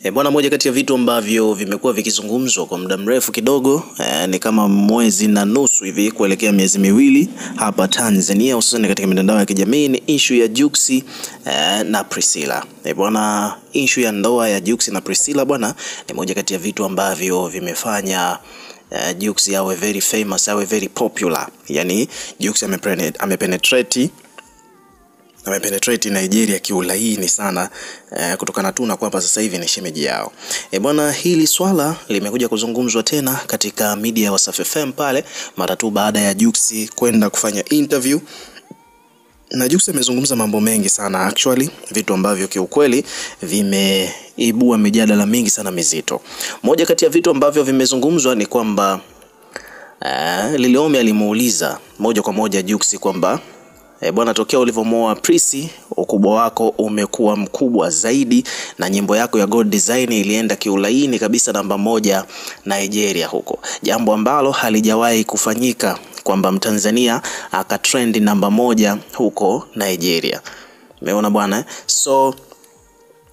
Bwana, moja kati ya vitu ambavyo vimekuwa vikizungumzwa kwa muda mrefu kidogo ni kama mwezi na nusu hivi kuelekea miezi miwili hapa Tanzania, hususan katika mitandao ya kijamii, ni issue ya Jux na Priscilla. Bwana, issue ya ndoa ya Jux na Priscilla bwana ni moja kati ya vitu ambavyo vimefanya Jux awe very famous, awe very popular. Yani Jux amepenetrate Nigeria kiulaini sana kutokana tu na kwamba sasa hivi ni shemeji yao. Bwana, hili swala limekuja kuzungumzwa tena katika media ya Wasafi FM pale mara tu baada ya Jux kwenda kufanya interview. Na Jux amezungumza mambo mengi sana actually, vitu ambavyo kiukweli vimeibua mijadala mingi sana mizito. Moja kati ya vitu ambavyo vimezungumzwa ni kwamba Liliombe alimuuliza moja kwa moja Jux kwamba bwana, tokea ulivyomoa Prissy ukubwa wako umekuwa mkubwa zaidi na nyimbo yako ya God Design ilienda kiulaini kabisa namba 1 Nigeria huko, jambo ambalo halijawahi kufanyika kwamba Mtanzania akatrend namba 1 huko Nigeria. Umeona bwana? So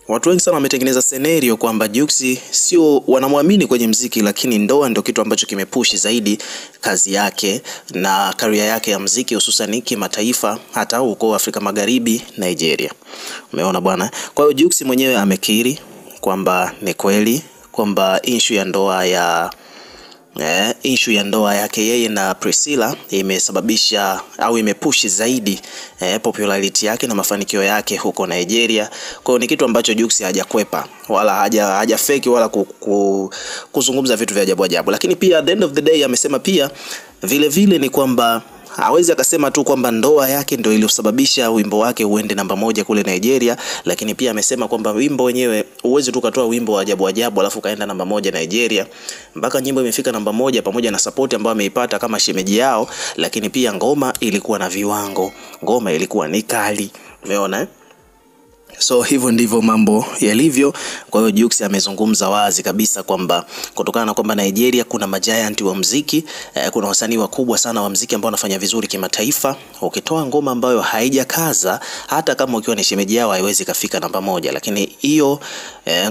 watu wengi sana wametengeneza scenario kwamba Jux sio wanamwamini kwenye mziki, lakini ndoa ndio kitu ambacho kimepush zaidi kazi yake na career yake ya mziki, hususan kimataifa, hata huko Afrika Magharibi, Nigeria. Umeona bwana? Kwa hiyo Jux mwenyewe amekiri kwamba ni kweli kwamba issue ya ndoa yake yeye na Priscilla imesababisha au imepush zaidi popularity yake na mafanikio yake huko Nigeria. Kwa hiyo ni kitu ambacho Jux hajakwepa wala haja fake wala kuzungumza vitu vya ajabu. Lakini pia at the end of the day amesema pia vile ni kwamba hawezi akasema tu kwamba ndoa yake ndio iliyosababisha wimbo wake uende namba 1 kule Nigeria, lakini pia amesema kwamba wimbo wenyewe uwezi tu katoa wimbo wa ajabu alafu kaenda namba 1 Nigeria, mpaka nyimbo imefika namba 1 pamoja na support ambayo ameipata kama shemeji yao, lakini pia ngoma ilikuwa na viwango, ngoma ilikuwa ni kali. Umeona So hivyo ndivyo mambo yalivyo. Kwa hiyo Jux amezungumza wazi kabisa kwamba kutokana na kwamba Nigeria kuna majiant wa muziki, kuna wasanii wakubwa sana wa muziki ambao wanafanya vizuri kimataifa. Ukitoa ngoma ambayo haijakaza, hata kama ukiwa ni shemeji yao, haiwezi kafika namba 1, lakini hiyo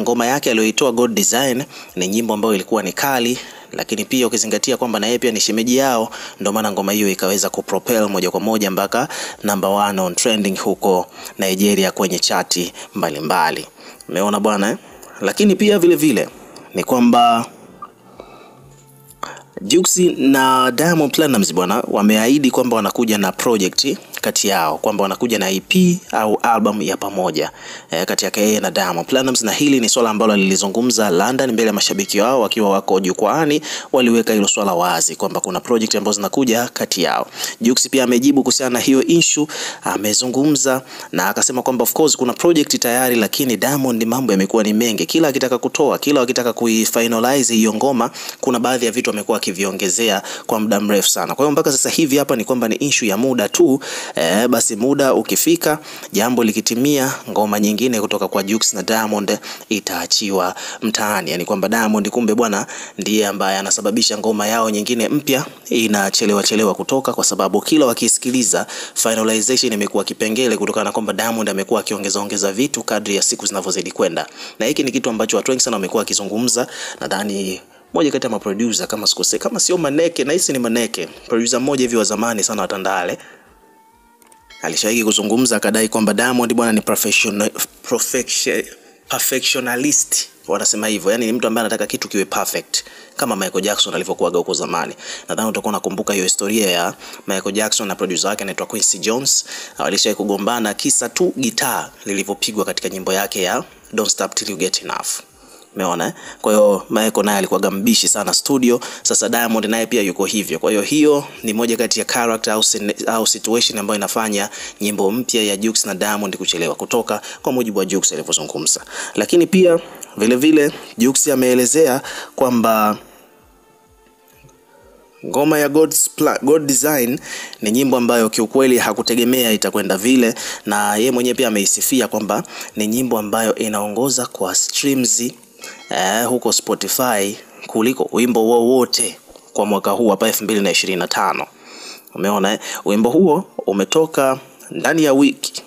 ngoma yake aliyoitoa God Design ni nyimbo ambayo ilikuwa ni kali, lakini pia ukizingatia kwamba na yeye pia ni shemeji yao, ndio maana ngoma hiyo ikaweza kupropel moja kwa moja mpaka number 1 on trending huko Nigeria kwenye chati mbalimbali. Umeona bwana Lakini pia vile ni kwamba Jux na Diamond Platnumz bwana wameahidi kwamba wanakuja na project kati yao, kwamba wanakuja na EP au album ya pamoja kati yake yeye na Diamond Platnumz. Na hili ni swala ambalo lilizungumza London mbele ya mashabiki wao wakiwa wako jukwaani, waliweka hilo swala wazi kwamba kuna project ambazo zinakuja kati yao. Jux pia amejibu kuhusiana na hiyo issue, amezungumza na akasema kwamba of course kuna project tayari, lakini Diamond mambo yamekuwa ni mengi, kila akitaka kutoa, kila akitaka kuifinalize hiyo ngoma, kuna baadhi ya vitu amekuwa akiviongezea kwa muda mrefu sana. Kwa hiyo mpaka sasa hivi hapa ni kwamba ni issue ya muda tu. Basi muda ukifika, jambo likitimia, ngoma nyingine kutoka kwa Jux na Diamond itaachiwa mtaani. Yani kwamba Diamond kumbe bwana ndiye ambaye anasababisha ngoma yao nyingine mpya inachelewa kutoka, kwa sababu kila wakisikiliza finalization imekuwa kipengele, kutokana na kwamba Diamond amekuwa akiongeza vitu kadri ya siku zinavyozidi kwenda. Na hiki ni kitu ambacho watu wengi sana wamekuwa wakizungumza. Nadhani moja kati ya maproducer kama sikose, kama sio Maneke, na hisi ni Maneke, producer mmoja hivi wa zamani sana wa Tandale, alishawahi kuzungumza akadai kwamba Diamond bwana ni perfectionist, wanasema hivyo. Yani ni mtu ambaye anataka kitu kiwe perfect kama Michael Jackson alivyokuwa huko zamani. Nadhani utakuwa unakumbuka hiyo historia ya Michael Jackson na producer wake anaitwa Quincy Jones. Walishawahi kugombana kisa tu gitaa lilivyopigwa katika nyimbo yake ya Don't Stop Till You Get Enough. Umeona Kwa hiyo Michael naye alikuwa gambishi sana studio. Sasa Diamond naye pia yuko hivyo. Kwa hiyo ni moja kati ya character au situation ambayo inafanya nyimbo mpya ya Jux na Diamond kuchelewa kutoka, kwa mujibu wa Jux alivyozungumza. Lakini pia vile Jux ameelezea kwamba ngoma ya God Design ni nyimbo ambayo kiukweli hakutegemea itakwenda vile, na yeye mwenyewe pia ameisifia kwamba ni nyimbo ambayo inaongoza kwa streams huko Spotify kuliko wimbo wowote kwa mwaka huu hapa 2025. Umeona Wimbo huo umetoka ndani ya wiki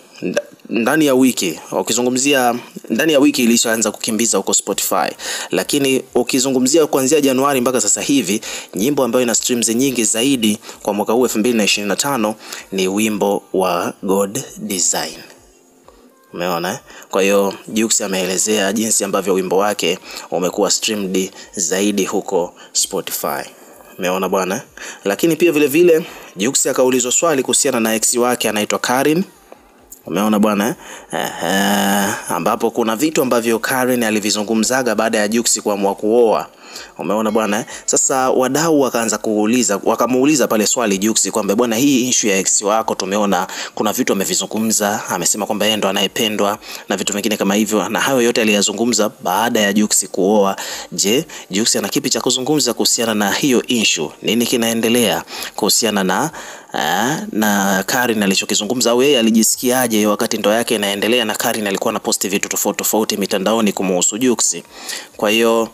ndani ya wiki, ukizungumzia ndani ya wiki ilishaanza kukimbiza huko Spotify, lakini ukizungumzia kuanzia Januari mpaka sasa hivi, nyimbo ambayo ina streams nyingi zaidi kwa mwaka huu 2025 ni wimbo wa God Design. Umeona? Kwa hiyo Jux ameelezea jinsi ambavyo wimbo wake umekuwa streamed zaidi huko Spotify. Umeona bwana? Lakini pia vile vile Jux akaulizwa swali kuhusiana na ex wake anaitwa Karen. Umeona bwana? Ambapo kuna vitu ambavyo Karen alivizungumzaga baada ya Jux kuamua kuoa. Umeona bwana? Sasa wadau wakamuuliza pale swali Jux kwamba bwana, hii issue ya ex wako tumeona kuna vitu amevizungumza, amesema kwamba yeye ndo anayependwa na vitu vingine kama hivyo, na hayo yote aliyazungumza baada ya Jux kuoa. Je, Jux ana kipi cha kuzungumza kuhusiana na hiyo issue? Nini kinaendelea kuhusiana na Karen alichokizungumza, au yeye alijisikiaje wakati ndoa yake inaendelea na Karen alikuwa na posti vitu tofauti mitandaoni kumuhusu Jux? Kwa hiyo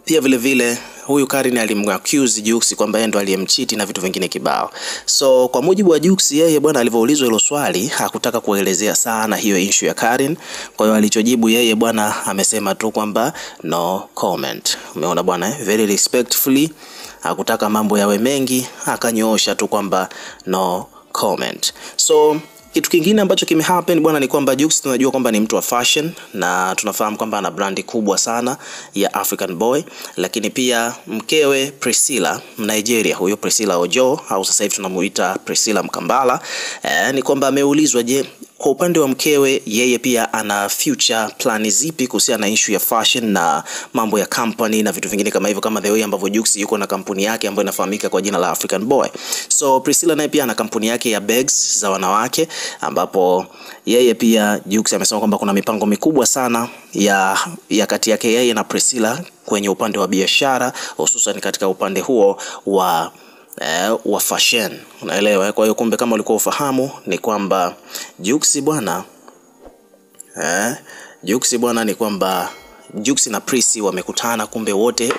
pia vile vile huyu Karen alimwaccuse Jux kwamba yeye ndo aliyemcheat na vitu vingine kibao. So kwa mujibu wa Jux, yeye bwana alivyoulizwa hilo swali hakutaka kuelezea sana hiyo issue ya Karen. Kwa hiyo alichojibu yeye bwana amesema tu kwamba no comment. Umeona bwana, very respectfully, hakutaka mambo yawe mengi, akanyoosha tu kwamba no comment. So kitu kingine ambacho kimehappen bwana ni kwamba Jux tunajua kwamba ni mtu wa fashion na tunafahamu kwamba ana brandi kubwa sana ya African Boy, lakini pia mkewe Priscilla Nigeria, huyo Priscilla Ojo au sasa hivi tunamuita Priscilla Mkambala, ni kwamba ameulizwa, je, kwa upande wa mkewe yeye pia ana future plan zipi kuhusiana na issue ya fashion na mambo ya company na vitu vingine kama hivyo, kama the way ambavyo Jux yuko na kampuni yake ambayo inafahamika kwa jina la African Boy. So Priscilla naye pia ana kampuni yake ya bags za wanawake, ambapo yeye pia Jux amesema kwamba kuna mipango mikubwa sana ya kati yake yeye na Priscilla kwenye upande wa biashara, hususan katika upande huo wa fashion. Unaelewa? Kwa hiyo kumbe kama ulikuwa ufahamu ni kwamba Jux bwana ni kwamba Jux na Prissy wamekutana, kumbe wote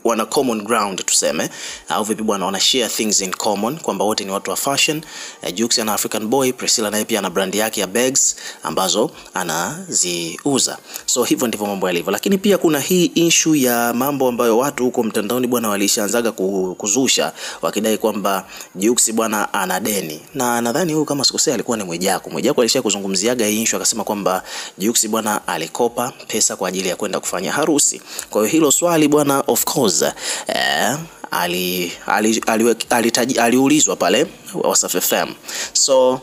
wana common ground tuseme, au vipi bwana, wana share things in common, kwamba wote ni watu wa fashion. Jux ana African Boy, Priscilla naye pia ana brand yake ya bags ambazo anaziuza. So hivyo ndivyo mambo yalivyo. Lakini pia kuna hii issue ya mambo ambayo watu huko mtandaoni bwana walishaanzaga kuzusha wakidai kwamba Jux bwana ana deni. Na nadhani huyu kama sikosea alikuwa ni Mwijaku. Mwijaku alisha kuzungumziaga hii issue akasema kwamba Jux bwana alikopa pesa kwa ajili ya kwenda kufanya harusi. Kwa hiyo hilo swali bwana of course aliulizwa pale Wasafi FM. So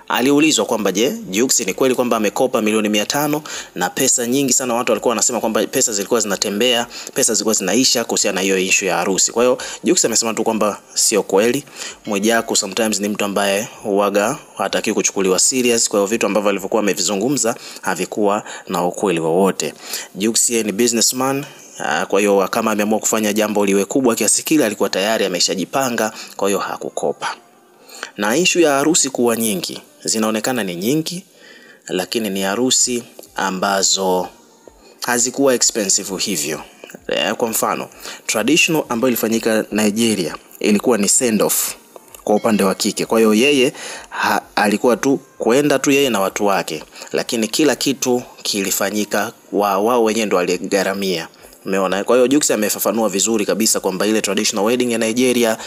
aliulizwa kwamba je, Jux ni kweli kwamba amekopa milioni 500 na pesa nyingi sana, watu walikuwa wanasema kwamba pesa zilikuwa zinatembea, pesa zilikuwa zinaisha kuhusiana na hiyo issue ya harusi. Kwa hiyo Jux amesema tu kwamba sio kweli. Mwijaku sometimes ni mtu ambaye huaga hataki kuchukuliwa serious, kwa hiyo vitu ambavyo alivyokuwa amevizungumza havikuwa na ukweli wowote. Jux ni businessman. Kwa hiyo kama ameamua kufanya jambo liwe kubwa kiasi kile alikuwa tayari ameshajipanga, kwa hiyo hakukopa. Na issue ya harusi kuwa nyingi, zinaonekana ni nyingi, lakini ni harusi ambazo hazikuwa expensive hivyo. Kwa mfano, traditional ambayo ilifanyika Nigeria ilikuwa ni send off kwa upande wa kike. Kwa hiyo yeye alikuwa tu kwenda tu yeye na watu wake, lakini kila kitu kilifanyika wao wenyewe ndo waligharamia. Umeona? Kwa hiyo Jux amefafanua vizuri kabisa kwamba ile traditional wedding ya Nigeria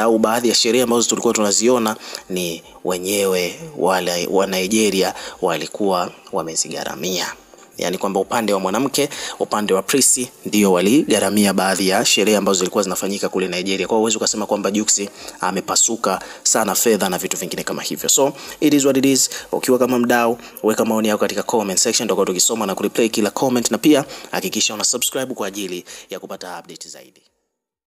au baadhi ya sherehe ambazo tulikuwa tunaziona ni wenyewe wale wa Nigeria walikuwa wamezigharamia. Yani kwamba upande wa mwanamke, upande wa Prissy ndio waligharamia baadhi ya sherehe ambazo zilikuwa zinafanyika kule Nigeria. Kwa hiyo uwezo kusema kwamba Jux amepasuka sana fedha na vitu vingine kama hivyo. So it is what it is. Ukiwa kama mdau, weka maoni yako katika comment section, tutakuwa tukisoma na kureplay kila comment, na pia hakikisha una subscribe kwa ajili ya kupata update zaidi.